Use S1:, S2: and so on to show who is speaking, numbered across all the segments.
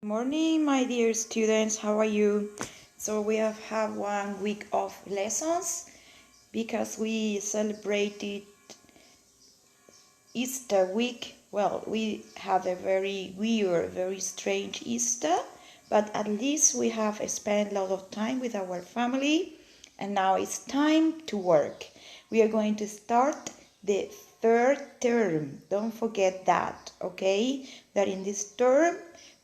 S1: Morning, my dear students. How are you? So we have had 1 week of lessons because we celebrated Easter week. Well, we had a very weird, very strange Easter, but at least we have spent a lot of time with our family, and now it's time to work. We are going to start the third term. Don't forget that, okay? That in this term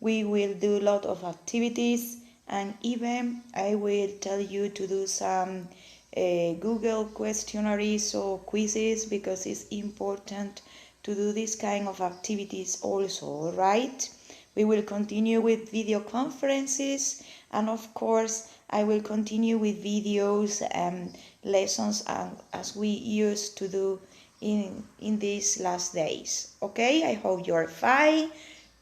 S1: we will do a lot of activities, and even I will tell you to do some Google questionnaires or quizzes because it's important to do this kind of activities also, all right? We will continue with video conferences, and of course I will continue with videos and lessons as we used to do in these last days. Okay, I hope you're fine,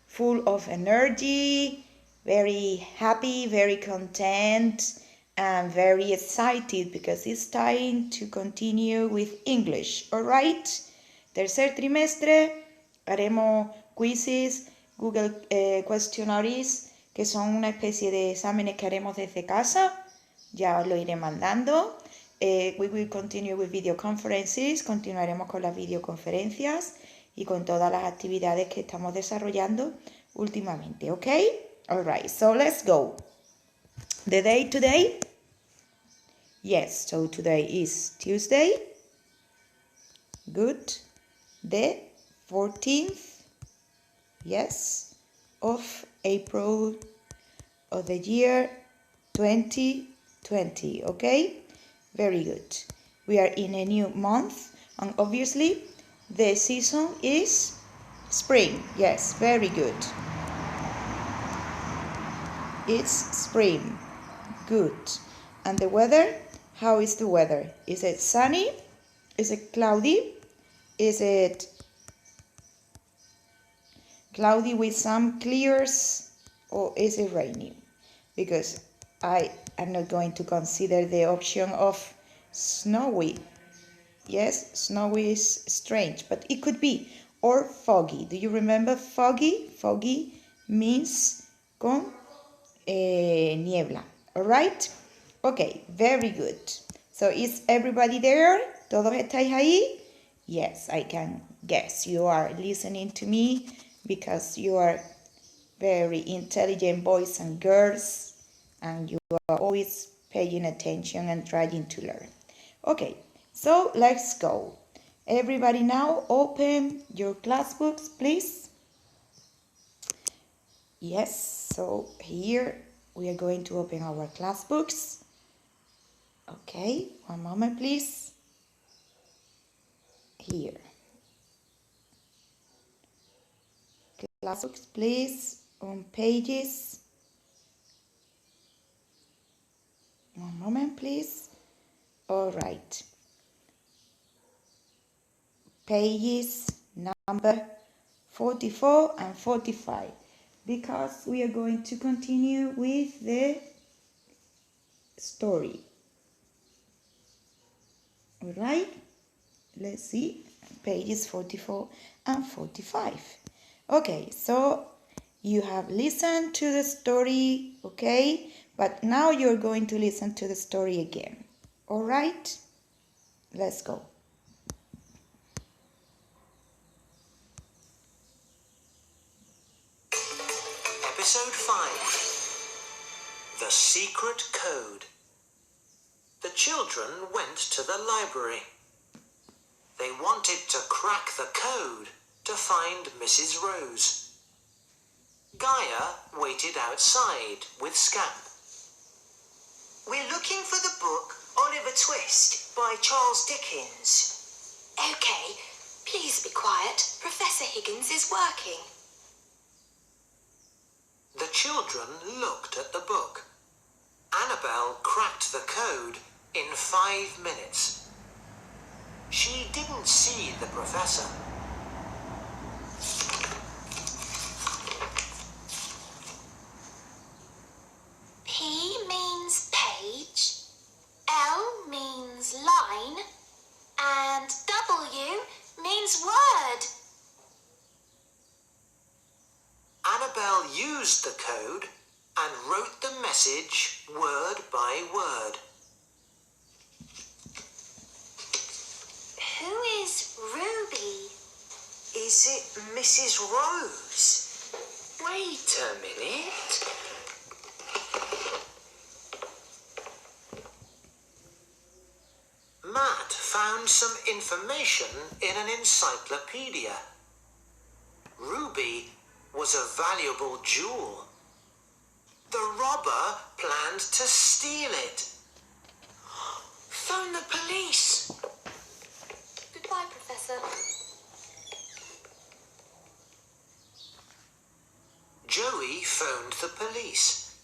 S1: full of energy, very happy, very content, and very excited because it's time to continue with English. All right? Tercer trimestre haremos quizzes, Google questionnaires, que son una especie de exámenes que haremos desde casa. Ya os lo iré mandando. We will continue with video conferences. Continuaremos con las videoconferencias y con todas las actividades que estamos desarrollando últimamente, ¿ok? All right, so let's go. The day today? Yes, so today is Tuesday. Good. The 14th, yes, of April of the year 2020, okay? Very good. We are in a new month, and obviously the season is spring. Yes, very good. It's spring. Good. And the weather? How is the weather? Is it sunny? Is it cloudy? Is it cloudy with some clears, or is it raining? Because I am not going to consider the option of snowy. Yes, snowy is strange, but it could be. Or foggy. Do you remember foggy? Foggy means con niebla. All right? Okay, very good. So is everybody there? ¿Todos estáis ahí? Yes, I can guess you are listening to me because you are very intelligent boys and girls, and you are always paying attention and trying to learn. Okay, so let's go. Everybody now open your class books, please. Yes, so here we are going to open our class books. Okay, one moment, please. Here. Class books, please, on pages. One moment, please. All right. Pages number 44 and 45, because we are going to continue with the story. All right, let's see, pages 44 and 45. Okay, so you have listened to the story, okay, but now you're going to listen to the story again. All right, let's go.
S2: Episode 5. The Secret Code. The children went to the library. They wanted to crack the code to find Mrs. Rose. Gaia waited outside with Scamp.
S3: We're looking for the book Oliver Twist by Charles Dickens. Okay, please be quiet. Professor Higgins is working.
S2: The children looked at the book. Annabelle cracked the code in 5 minutes. She didn't see the professor.
S3: P means page, L means line, and W means word.
S2: Annabelle used used the code and wrote the message word by word.
S3: Who is Ruby?
S2: Is it Mrs. Rose?
S4: Wait a minute.
S2: Matt found some information in an encyclopedia. Ruby was a valuable jewel. The robber planned to steal it.
S4: Phone the police.
S3: Goodbye, Professor.
S2: Joey phoned the police.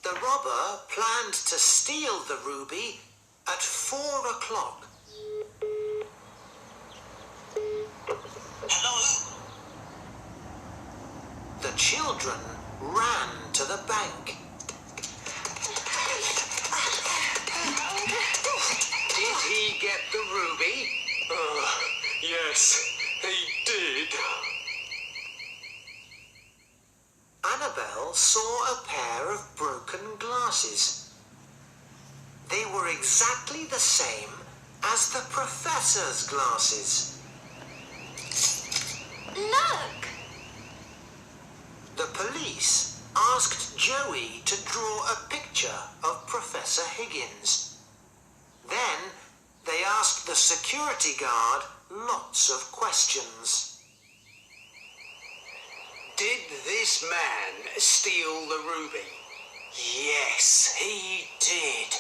S2: The robber planned to steal the ruby at 4 o'clock.
S4: Hello?
S2: The children ran to the bank.
S4: Did he get the ruby?
S5: Yes, he did.
S2: Annabelle saw a pair of broken glasses. They were exactly the same as the professor's glasses.
S3: Look!
S2: The police asked Joey to draw a picture of Professor Higgins. Then they asked the security guard lots of questions.
S4: Did this man steal the ruby?
S2: Yes, he did.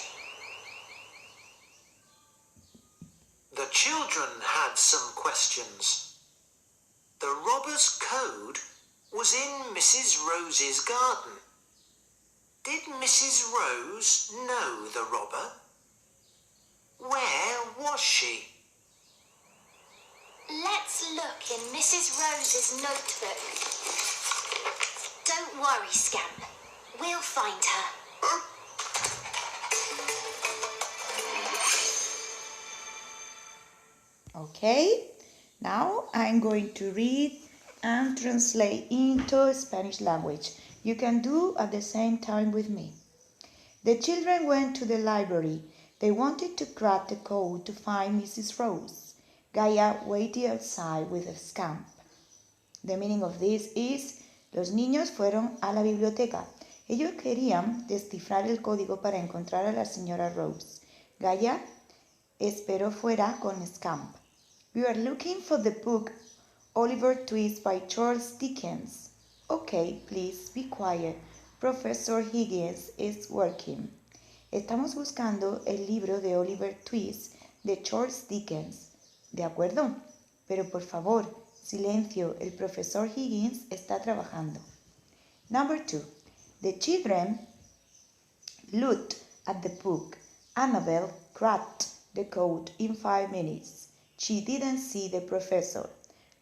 S2: The children had some questions. The robber's code was in Mrs. Rose's garden. Did Mrs. Rose know the robber? Where was she?
S3: Let's look in Mrs. Rose's notebook. Don't worry, Scamp. We'll find her.
S1: Okay, now I'm going to read and translate into Spanish language. You can do at the same time with me. The children went to the library. They wanted to crack the code to find Mrs. Rose. Gaia waited outside with a Scamp. The meaning of this is, los niños fueron a la biblioteca. Ellos querían descifrar el código para encontrar a la señora Rose. Gaia esperó fuera con Scamp. We are looking for the book Oliver Twist by Charles Dickens. Okay, please be quiet. Professor Higgins is working. Estamos buscando el libro de Oliver Twist de Charles Dickens. ¿De acuerdo? Pero por favor, silencio, el profesor Higgins está trabajando. Number 2. The children looked at the book. Annabelle cracked the code in 5 minutes. She didn't see the professor.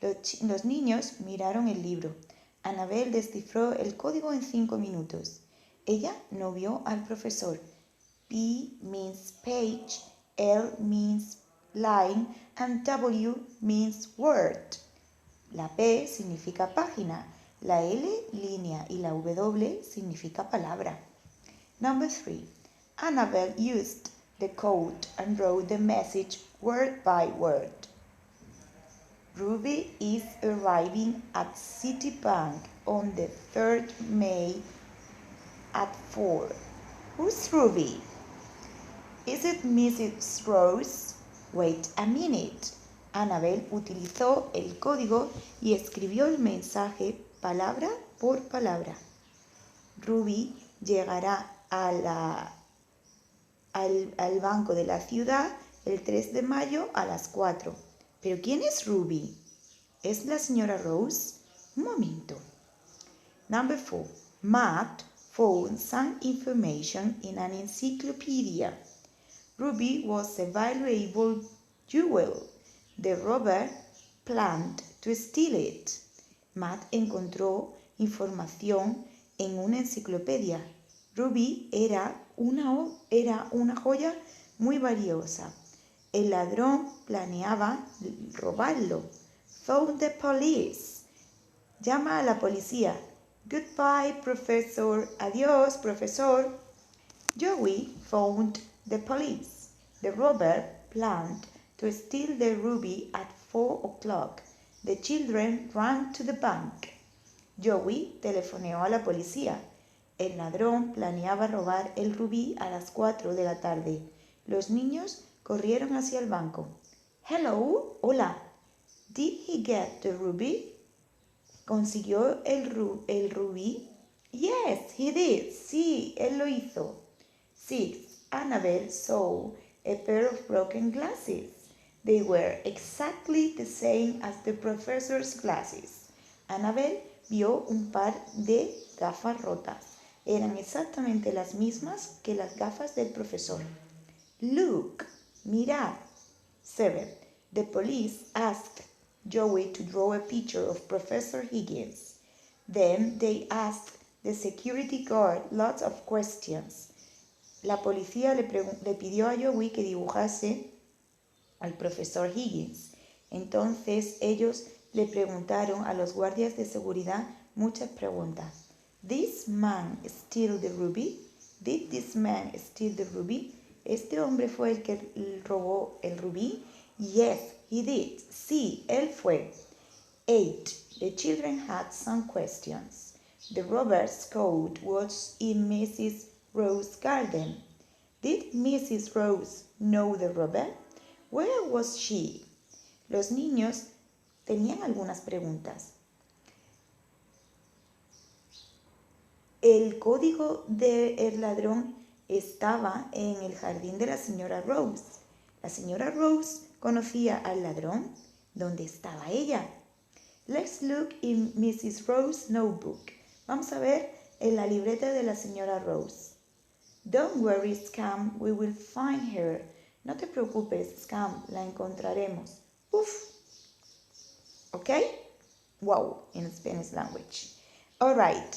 S1: Los niños miraron el libro. Annabelle descifró el código en 5 minutos. Ella no vio al profesor. P means page, L means line, and W means word. La P significa página, la L línea y la W significa palabra. Number 3. Annabelle used the code and wrote the message word by word. Ruby is arriving at Citibank on the 3rd May at 4. Who's Ruby? Is it Mrs. Rose? Wait a minute. Annabelle utilizó el código y escribió el mensaje palabra por palabra. Ruby llegará al banco de la ciudad el 3 de mayo a las 4. ¿Pero quién es Ruby? ¿Es la señora Rose? Un momento. Number 4. Matt found some information in an encyclopedia. Ruby was a valuable jewel. The robber planned to steal it. Matt encontró información en una enciclopedia. Ruby era una joya muy valiosa. El ladrón planeaba robarlo. Phone the police. Llama a la policía. Goodbye, professor. Adios, professor. Joey phoned the police. The robber planned to steal the ruby at 4 o'clock. The children ran to the bank. Joey telefoneó a la policía. El ladrón planeaba robar el rubí a las 4 de la tarde. Los niños corrieron hacia el banco. Hello, hola. Did he get the ruby? ¿Consiguió el rubí? Yes, he did. Sí, él lo hizo. 6. Annabelle saw a pair of broken glasses. They were exactly the same as the professor's glasses. Annabelle vio un par de gafas rotas. Eran exactamente las mismas que las gafas del profesor. Look, mirad. 7. The police asked Joey to draw a picture of Professor Higgins. Then they asked the security guard lots of questions. La policía le pidió a Joey que dibujase al profesor Higgins. Entonces ellos le preguntaron a los guardias de seguridad muchas preguntas. This man steal the ruby? Did this man steal the ruby? ¿Este hombre fue el que robó el rubí? Yes, he did. Sí, él fue. 8. The children had some questions. The robber's coat was in Mrs. Rose's garden. Did Mrs. Rose know the robber? Where was she? Los niños tenían algunas preguntas. El código del ladrón estaba en el jardín de la señora Rose. La señora Rose conocía al ladrón. ¿Dónde estaba ella? Let's look in Mrs. Rose's notebook. Vamos a ver en la libreta de la señora Rose. Don't worry, Scam, we will find her. No te preocupes, Scam, la encontraremos. Uf. Okay? Wow, in Spanish language. All right.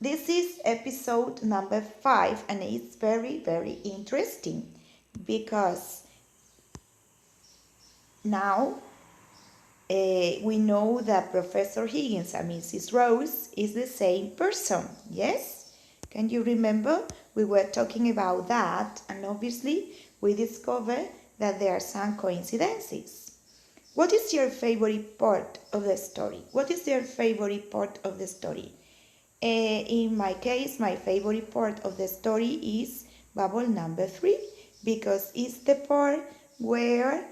S1: This is episode number 5 and it's very, very interesting because now we know that Professor Higgins and Mrs. Rose is the same person, yes? Can you remember? We were talking about that and obviously we discovered that there are some coincidences. What is your favorite part of the story? What is your favorite part of the story? In my case, my favorite part of the story is bubble number 3 because it's the part where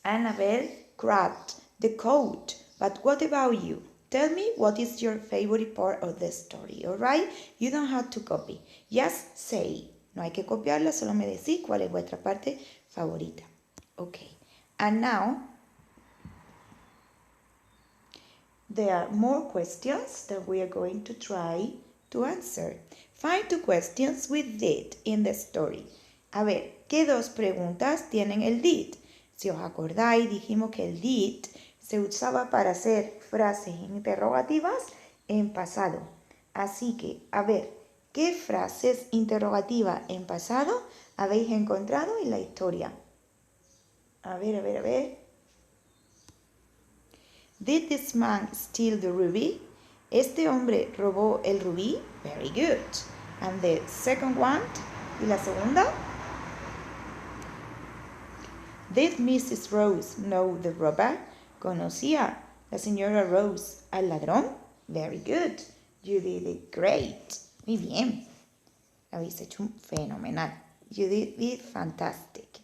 S1: Annabelle cracked the code. But what about you? Tell me what is your favorite part of the story, alright? You don't have to copy. Just say. No hay que copiarla, solo me decís cuál es vuestra parte favorita. Okay. And now, there are more questions that we are going to try to answer. Find 2 questions with did in the story. A ver, ¿qué 2 preguntas tienen el did? Si os acordáis, dijimos que el did se usaba para hacer frases interrogativas en pasado. Así que, a ver, ¿qué frases interrogativas en pasado habéis encontrado en la historia? A ver. Did this man steal the ruby? ¿Este hombre robó el rubí? Very good. And the second one, ¿y la segunda? Did Mrs. Rose know the robber? ¿Conocía la señora Rose al ladrón? Very good. You did it great. Muy bien. Lo habéis hecho fenomenal. You did it fantastic.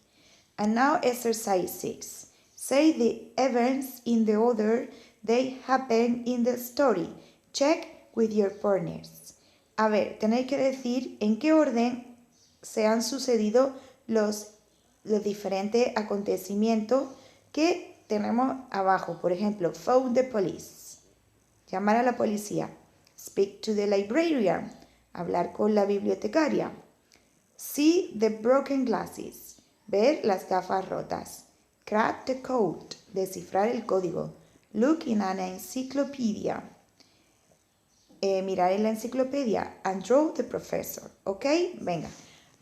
S1: And now exercise 6. Say the events in the order they happen in the story. Check with your partners. A ver, tenéis que decir en qué orden se han sucedido los diferentes acontecimientos que tenemos abajo. Por ejemplo, phone the police. Llamar a la policía. Speak to the librarian. Hablar con la bibliotecaria. See the broken glasses. Ver las gafas rotas. Crack the code. Descifrar el código. Look in an encyclopedia. Mirar en la enciclopedia. And draw the professor. ¿Ok? Venga.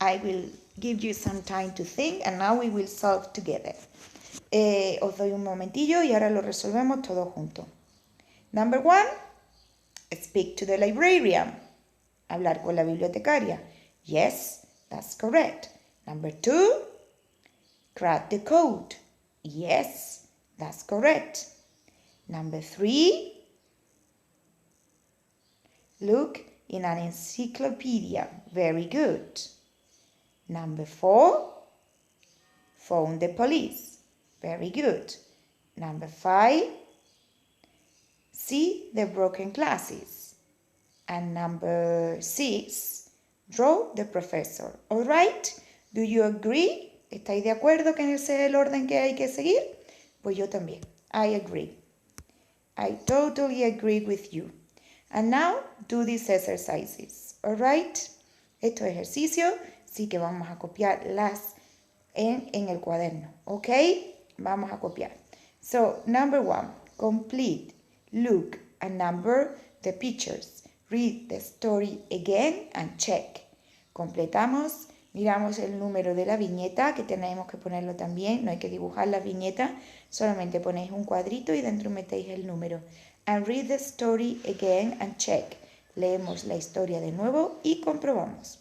S1: I will give you some time to think and now we will solve together. Os doy un momentillo y ahora lo resolvemos todos juntos. Number 1, speak to the librarian. Hablar con la bibliotecaria. Yes, that's correct. Number 2, crack the code. Yes, that's correct. Number 3, look in an encyclopedia. Very good. Number 4, phone the police. Very good. Number 5, see the broken glasses. And number 6, draw the professor. All right? Do you agree? ¿Estáis de acuerdo que ese es el orden que hay que seguir? Pues yo también. I agree. I totally agree with you. And now do these exercises. All right? Estos ejercicios sí que vamos a copiarlas en el cuaderno. ¿Ok? Vamos a copiar. So, number 1, complete, look and number the pictures. Read the story again and check. Completamos, miramos el número de la viñeta, que tenemos que ponerlo también. No hay que dibujar la viñeta, solamente ponéis un cuadrito y dentro metéis el número. And read the story again and check. Leemos la historia de nuevo y comprobamos.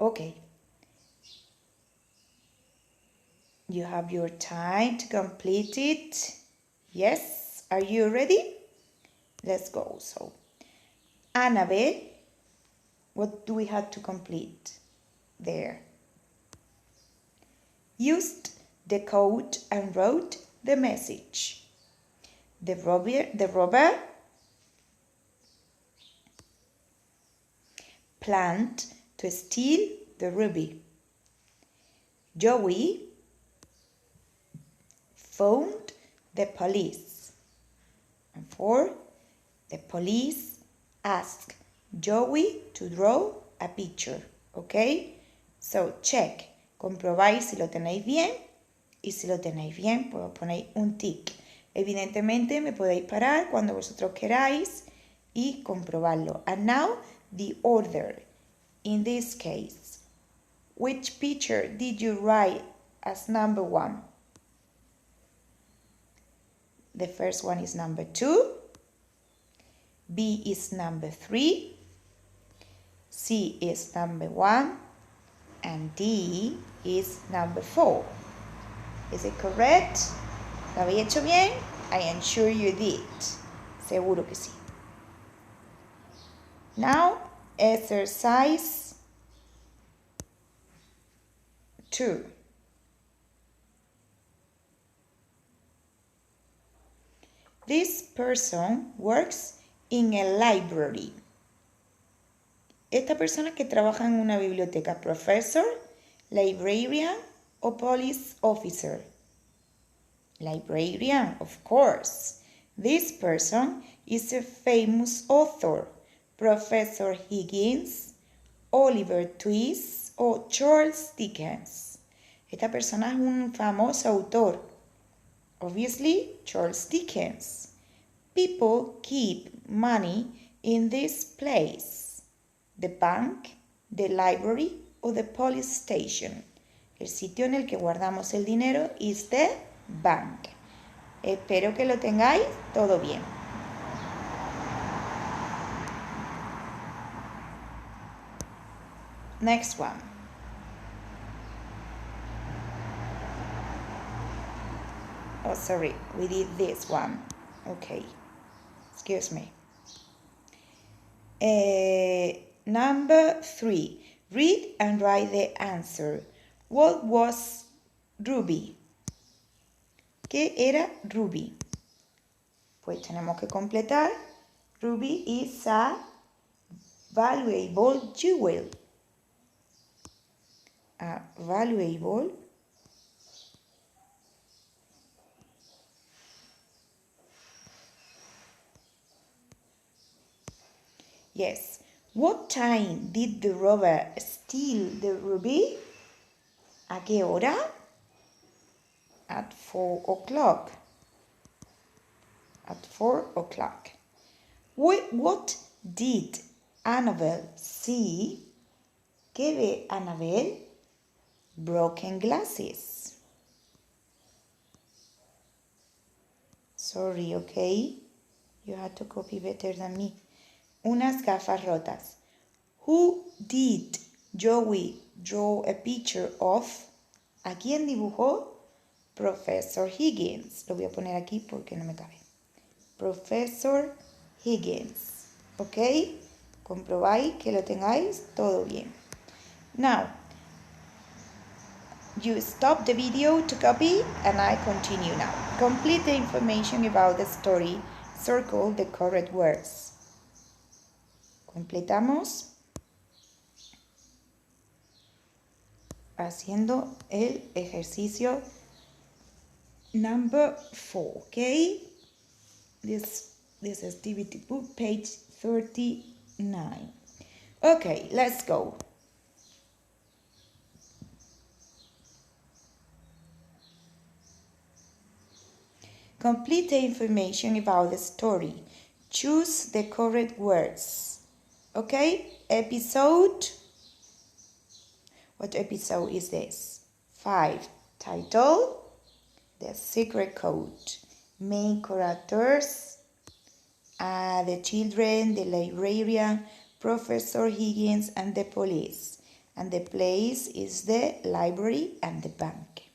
S1: Okay. You have your time to complete it. Yes? Are you ready? Let's go. So, Annabelle, what do we have to complete there? Used the code and wrote the message. The robber planned to steal the ruby. Joey phoned the police. And 4, the police asked Joey to draw a picture. Okay? So check. Comprobáis si lo tenéis bien. Y si lo tenéis bien, pues ponéis un tic. Evidentemente me podéis parar cuando vosotros queráis y comprobarlo. And now the order. In this case, which picture did you write as number 1? The first one is number 2. B is number 3. C is number 1. And D is number 4. Is it correct? ¿Lo habéis hecho bien? I am sure you did. Seguro que sí. Now, exercise 2. This person works in a library. Esta persona que trabaja en una biblioteca, professor, librarian o police officer. Librarian, of course. This person is a famous author, Professor Higgins, Oliver Twist o Charles Dickens. Esta persona es un famoso autor. Obviously, Charles Dickens. People keep money in this place. The bank, the library or the police station. El sitio en el que guardamos el dinero is the bank. Espero que lo tengáis todo bien. Next one. Oh, sorry, we did this one. Okay, excuse me. Number 3. Read and write the answer. What was Ruby? ¿Qué era Ruby? Pues tenemos que completar. Ruby is a valuable jewel. A valuable Yes. What time did the robber steal the ruby? ¿A qué hora? At 4 o'clock. At 4 o'clock. What did Annabelle see? ¿Qué ve Annabelle? Broken glasses. Sorry, okay? You had to copy better than me. Unas gafas rotas. Who did Joey draw a picture of? ¿A quién dibujó? Professor Higgins. Lo voy a poner aquí porque no me cabe. Professor Higgins. ¿Ok? Comprobáis que lo tengáis todo bien. Now, you stop the video to copy and I continue now. Complete the information about the story. Circle the correct words. Completamos haciendo el ejercicio number 4, okay? This is activity book, page 39. Okay, let's go. Complete the information about the story. Choose the correct words. Okay, episode. What episode is this? 5. Title. The secret code. Main characters. The children, the librarian, Professor Higgins, and the police. And the place is the library and the bank.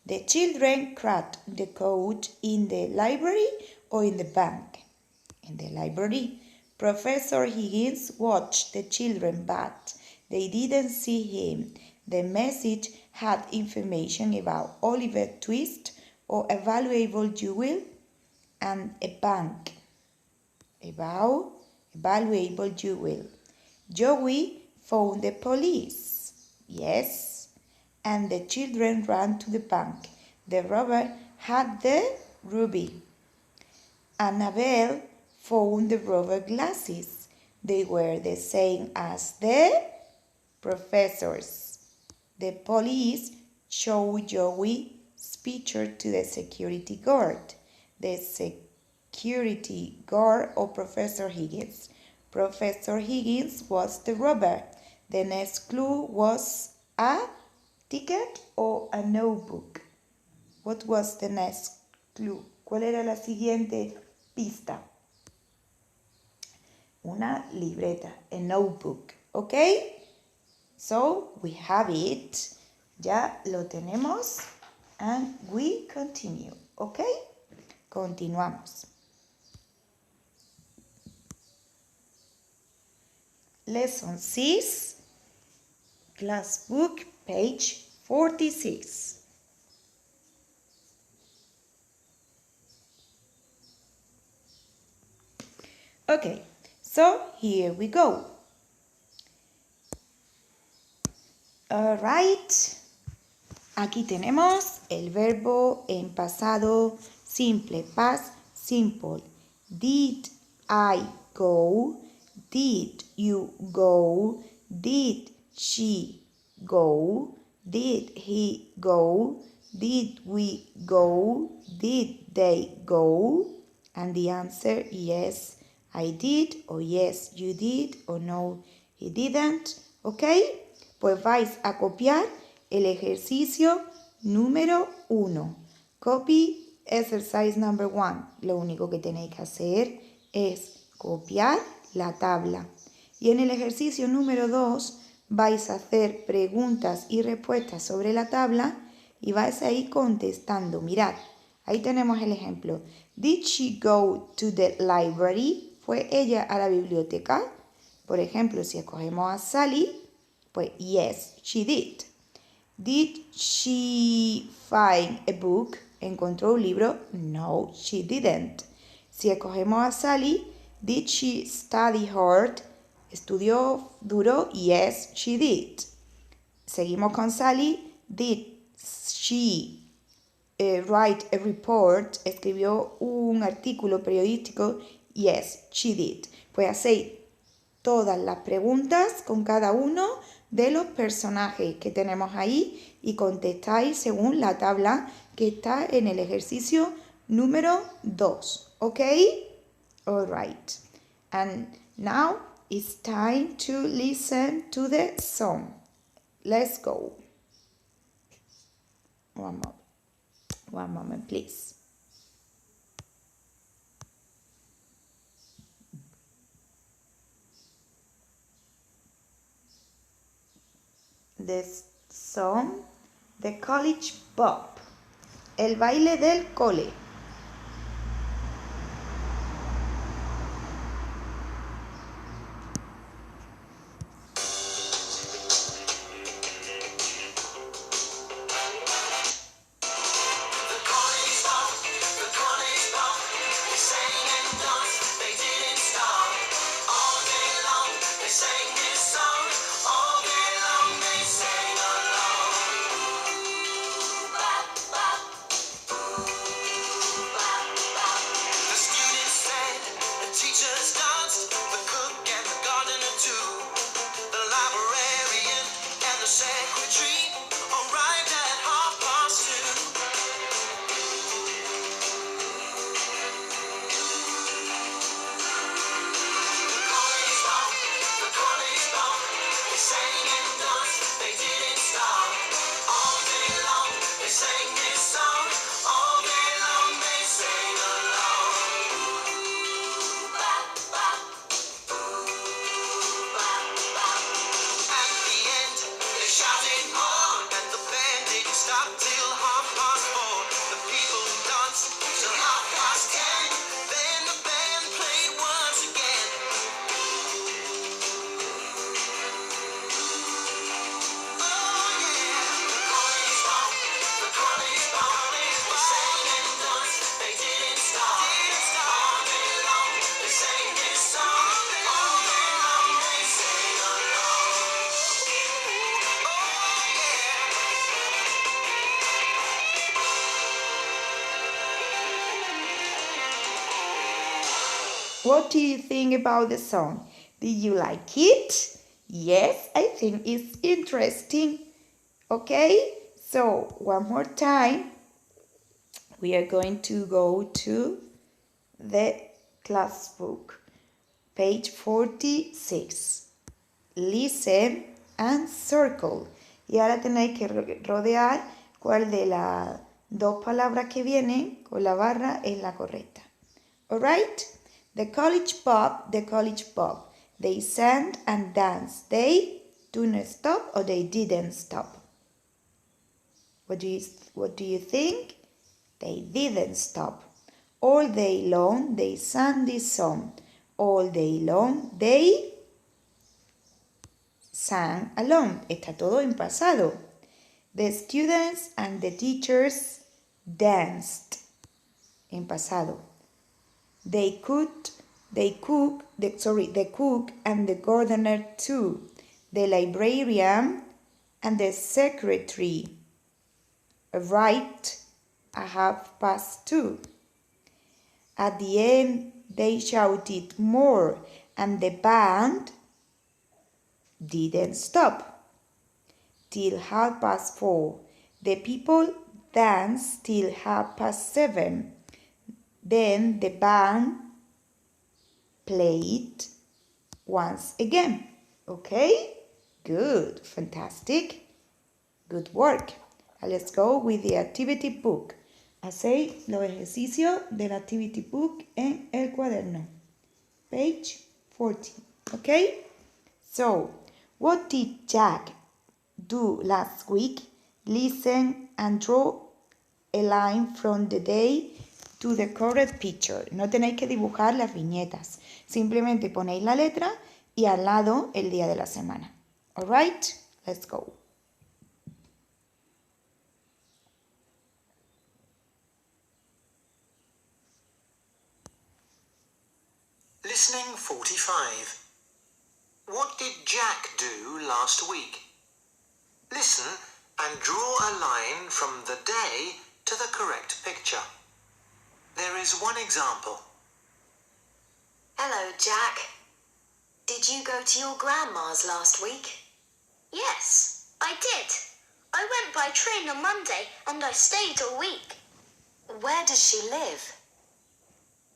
S1: The children cracked the code in the library or in the bank? In the library. Professor Higgins watched the children, but they didn't see him. The message had information about Oliver Twist or a valuable jewel and a bank. About a valuable jewel. Joey phoned the police. Yes. And the children ran to the bank. The robber had the ruby. Annabelle found the robber glasses. They were the same as the professor's. The police showed Joey's picture to the security guard. The security guard or Professor Higgins. Professor Higgins was the robber. The next clue was a ticket or a notebook. What was the next clue? ¿Cuál era la siguiente pista? Una libreta, a notebook. ¿Ok? So, we have it. Ya lo tenemos. And we continue. ¿Ok? Continuamos. Lesson 6. Class book, page 46. Okay, so here we go. Alright, aquí tenemos el verbo en pasado simple, past simple. Did I go? Did you go? Did she go? Did he go? Did we go? Did they go? And the answer, yes, I did, or yes, you did, or no, he didn't. ¿Ok? Pues vais a copiar el ejercicio número 1. Copy exercise number 1. Lo único que tenéis que hacer es copiar la tabla. Y en el ejercicio número 2 vais a hacer preguntas y respuestas sobre la tabla y vais a ir contestando. Mirad, ahí tenemos el ejemplo. Did she go to the library? ¿Fue ella a la biblioteca? Por ejemplo, si escogemos a Sally, pues yes, she did. Did she find a book? ¿Encontró un libro? No, she didn't. Si escogemos a Sally, did she study hard? ¿Estudió duro? Yes, she did. Seguimos con Sally. Did she write a report? ¿Escribió un artículo periodístico? Yes, she did. Pues hacéis todas las preguntas con cada uno de los personajes que tenemos ahí y contestáis según la tabla que está en el ejercicio número 2. ¿Ok? Alright. And now it's time to listen to the song. Let's go. One moment, please. This song, The College Pop, el baile del cole. What do you think about the song? Did you like it? Yes, I think it's interesting. Okay, so one more time, we are going to go to the class book, page 46. Listen and circle. Y ahora tenéis que rodear cuál de las dos palabras que vienen con la barra es la correcta. Alright? The college pop, the college pop. They sang and danced. They do not stop or they didn't stop. What do you think? They didn't stop. All day long they sang this song. All day long they sang along. Está todo en pasado. The students and the teachers danced. En pasado. The cook and the gardener too. The librarian and the secretary arrived at 2:30. At the end, they shouted more, and the band didn't stop till 4:30. The people danced till 7:30. Then the band played once again. Okay? Good. Fantastic. Good work. Now let's go with the activity book. Hacéis los ejercicios del activity book en el cuaderno. Page 40. Okay? So, what did Jack do last week? Listen and draw a line from the day to the correct picture. No tenéis que dibujar las viñetas. Simplemente ponéis la letra y al lado el día de la semana. Alright? Let's go.
S2: Listening 45. What did Jack do last week? Listen and draw a line from the day to the correct picture. There is one example.
S3: Hello, Jack. Did you go to your grandma's last week? Yes, I did. I went by train on Monday and I stayed all week. Where does she live?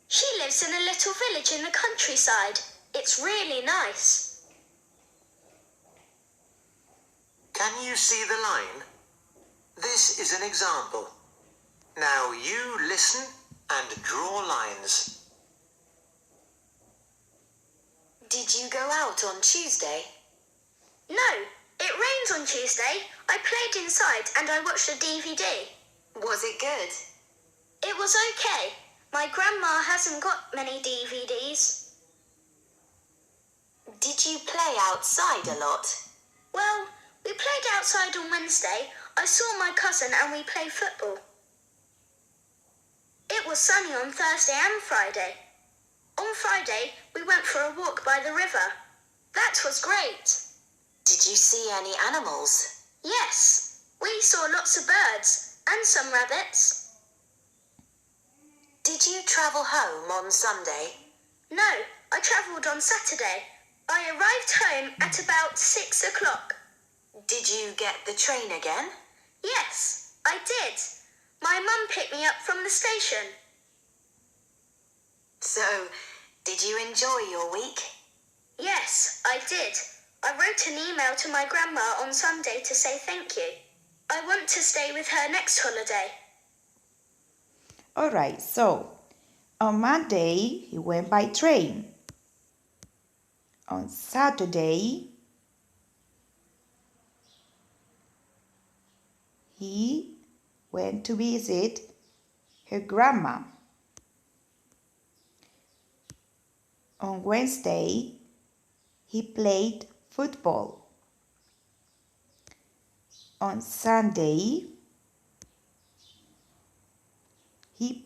S3: She lives in a little village in the countryside. It's really nice.
S2: Can you see the line? This is an example. Now you listen and draw lines.
S3: Did you go out on Tuesday? No, it rained on Tuesday. I played inside and I watched a DVD. Was it good? It was okay. My grandma hasn't got many DVDs. Did you play outside a lot? Well, we played outside on Wednesday. I saw my cousin and we played football. It was sunny on Thursday and Friday. On Friday, we went for a walk by the river. That was great. Did you see any animals? Yes, we saw lots of birds and some rabbits. Did you travel home on Sunday? No, I travelled on Saturday. I arrived home at about 6 o'clock. Did you get the train again? Yes, I did. My mum picked me up from the station. So, did you enjoy your week? Yes, I did. I wrote an email to my grandma on Sunday to say thank you. I want to stay with her next holiday.
S1: Alright, so on Monday he went by train. On Saturday he went to visit her grandma. On Wednesday he played football. On Sunday he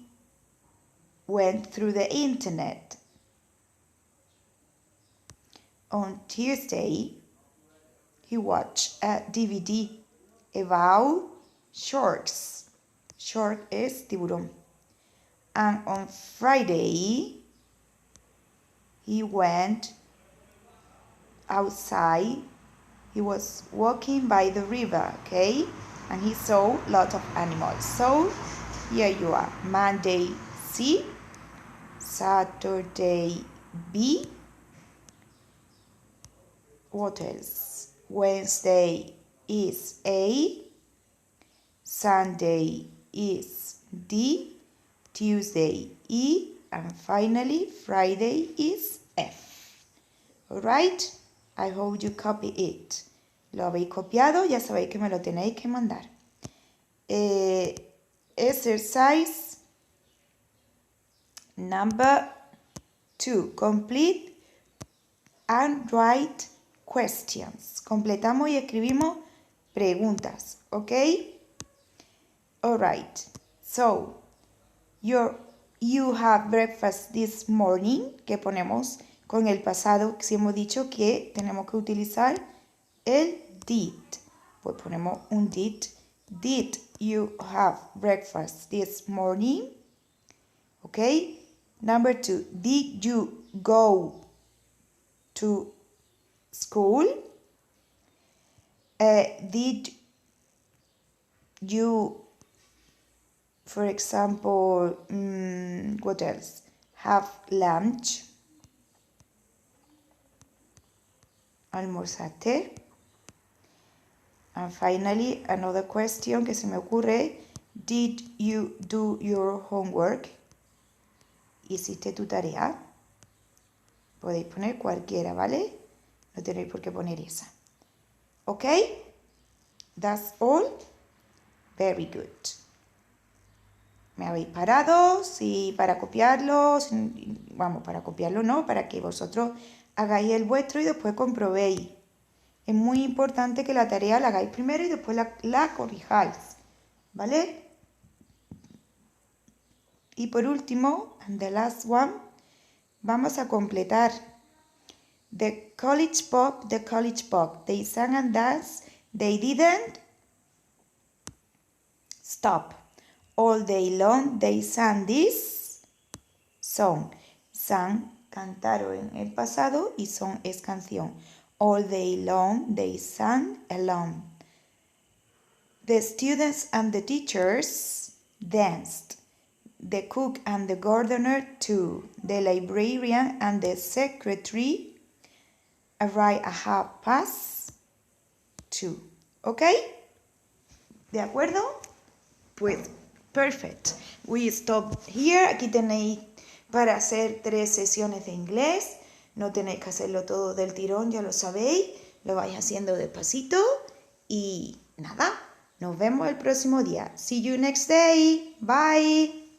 S1: went through the internet. On Tuesday he watched a DVD about sharks. Shark es tiburón. And on Friday he went outside. He was walking by the river, okay? And he saw a lot of animals. So here you are. Monday C, Saturday B. What else? Wednesday is A, Sunday is D, Tuesday E, and finally Friday is F. Alright? I hope you copy it. Lo habéis copiado, ya sabéis que me lo tenéis que mandar. Exercise number 2. Complete and write questions. Completamos y escribimos preguntas, ¿ok? Alright. So, you have breakfast this morning, que ponemos con el pasado, que si hemos dicho que tenemos que utilizar el did. Pues ponemos un did. Did you have breakfast this morning? Okay. Number 2. Did you go to school? Did you, for example, what else? Have lunch? ¿Almorzaste? And finally, another question que se me ocurre. Did you do your homework? ¿Hiciste tu tarea? Podéis poner cualquiera, ¿vale? No tenéis por qué poner esa. ¿Ok? That's all. Very good. Me habéis parado, sí, para copiarlo, vamos, para copiarlo no, para que vosotros hagáis el vuestro y después comprobéis. Es muy importante que la tarea la hagáis primero y después la corrijáis, ¿vale? Y por último, and the last one, vamos a completar. The college pop, they sang and danced, they didn't stop. All day long they sang this song. Sang, cantaron en el pasado y song es canción. All day long they sang along. The students and the teachers danced. The cook and the gardener too. The librarian and the secretary arrived at 2:30. ¿Ok? ¿De acuerdo? Pues, perfect. We stop here. Aquí tenéis para hacer 3 sesiones de inglés. No tenéis que hacerlo todo del tirón, ya lo sabéis. Lo vais haciendo despacito. Y nada, nos vemos el próximo día. See you next day. Bye.